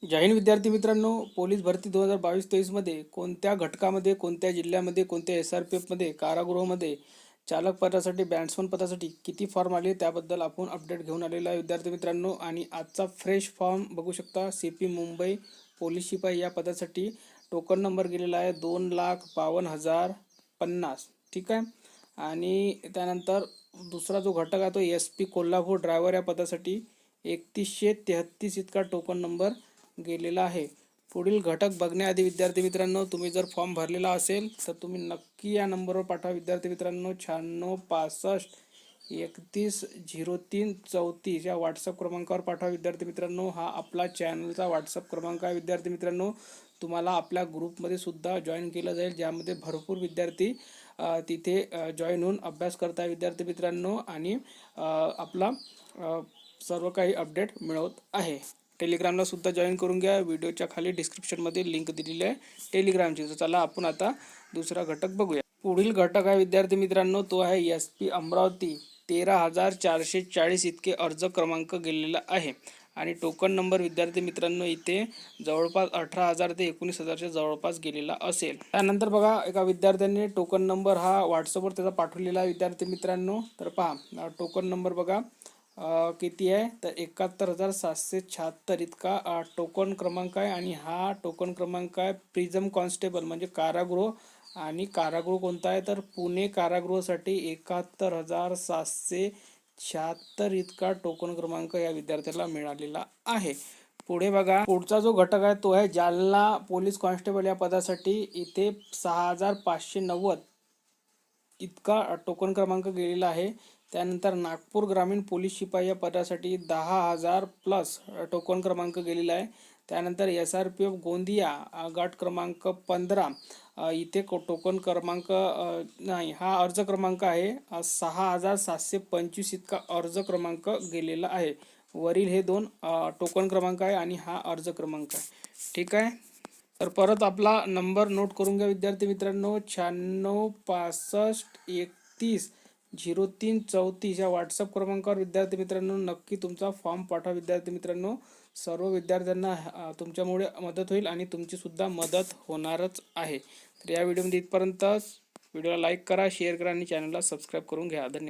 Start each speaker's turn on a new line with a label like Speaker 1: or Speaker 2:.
Speaker 1: जय हिंद विद्यार्थी मित्रांनो, पोलीस भरती 2022-23 मध्ये कोणत्या घटकामध्ये, कोणत्या जिल्ह्यामध्ये, कोणत्या SRPF मध्ये, कारागृहामध्ये चालक पदासाठी, बॅट्समन पदासाठी किती फॉर्म आले त्याबद्दल आपण अपडेट घेऊन आलेला आहे विद्यार्थी मित्रांनो. आणि आजचा फ्रेश फॉर्म बघू शकता. CP मुंबई पोलीस शिपाई या पदासाठी टोकन नंबर गेलेला आहे 2,52,050. ठीक आहे. आणि त्यानंतर दुसरा जो घटक आहे तो SP कोल्हापूर ड्रायव्हर या पदासाठी 3133 इतका टोकन नंबर गेलेला आहे. पुढील घटक बघण्याआधी विद्यार्थी मित्रांनो, तुम्ही जर फॉर्म भरलेला असेल तर तुम्ही नक्की या नंबरवर पाठवा विद्यार्थी मित्रांनो. 9665310334 या व्हॉट्सअप क्रमांकावर पाठवा विद्यार्थी मित्रांनो. हा आपला चॅनलचा व्हॉट्सअप क्रमांक आहे विद्यार्थी मित्रांनो. तुम्हाला आपल्या ग्रुपमध्ये सुद्धा जॉईन केलं जाईल, ज्यामध्ये भरपूर विद्यार्थी तिथे जॉईन होऊन अभ्यास करताय विद्यार्थी मित्रांनो. आणि आपला सर्व काही अपडेट मिळवत आहे. टेलिग्रामला सुद्धा जॉईन करून घ्या. व्हिडिओच्या खाली डिस्क्रिप्शनमध्ये लिंक दिलेली आहे टेलिग्रामची. तर चला आपण आता दुसरा घटक बघूया. पुढील घटक आहे विद्यार्थी मित्रांनो, तो आहे SP अमरावती 13,440 इतके अर्ज क्रमांक गेलेला आहे. आणि टोकन नंबर विद्यार्थी मित्रांनो इथे जवळपास 18,000 ते 19,000च्या जवळपास गेलेला असेल. त्यानंतर बघा, एका विद्यार्थ्यांनी टोकन नंबर हा व्हॉट्सअपवर त्याचा पाठवलेला आहे विद्यार्थी मित्रांनो. तर पहा, टोकन नंबर बघा किती आहे तर 71,776 इतका टोकन क्रमांक आहे. आणि हा टोकन क्रमांक आहे प्रिझम कॉन्स्टेबल म्हणजे कारागृह. आणि कारागृह कोणता आहे तर पुणे कारागृहासाठी 71,776 इतका टोकन क्रमांक या विद्यार्थ्याला मिळालेला आहे. पुढे बघा, पुढचा जो घटक आहे तो आहे जालना पोलीस कॉन्स्टेबल या पदासाठी. इथे 6,590 इतका टोकन क्रमांक गेलेला आहे. त्यानंतर नागपूर ग्रामीण पोलीस शिपाई या पदासाठी 10,000 प्लस टोकन क्रमांक गेलेला आहे. त्यानंतर SRPF गोंदिया गट क्रमांक 15 इथे टोकन क्रमांक नाही, हा अर्ज क्रमांक आहे 6,725 इतका अर्ज क्रमांक गेलेला आहे. वरील हे दोन टोकन क्रमांक आहे आणि हा अर्ज क्रमांक आहे. ठीक आहे. तर परत आपला नंबर नोट करून घ्या विद्यार्थी मित्रांनो. 9665310334 या व्हॉट्सअप क्रमांकावर विद्यार्थी मित्रांनो नक्की तुमचा फॉर्म पाठवा विद्यार्थी मित्रांनो. सर्व विद्यार्थ्यांना तुमच्यामुळे मदत होईल आणि तुमची सुद्धा मदत होणारच आहे. तर या व्हिडिओमध्ये इथपर्यंतच. व्हिडिओला लाईक करा, शेअर करा आणि चॅनलला सबस्क्राईब करून घ्या. धन्यवाद.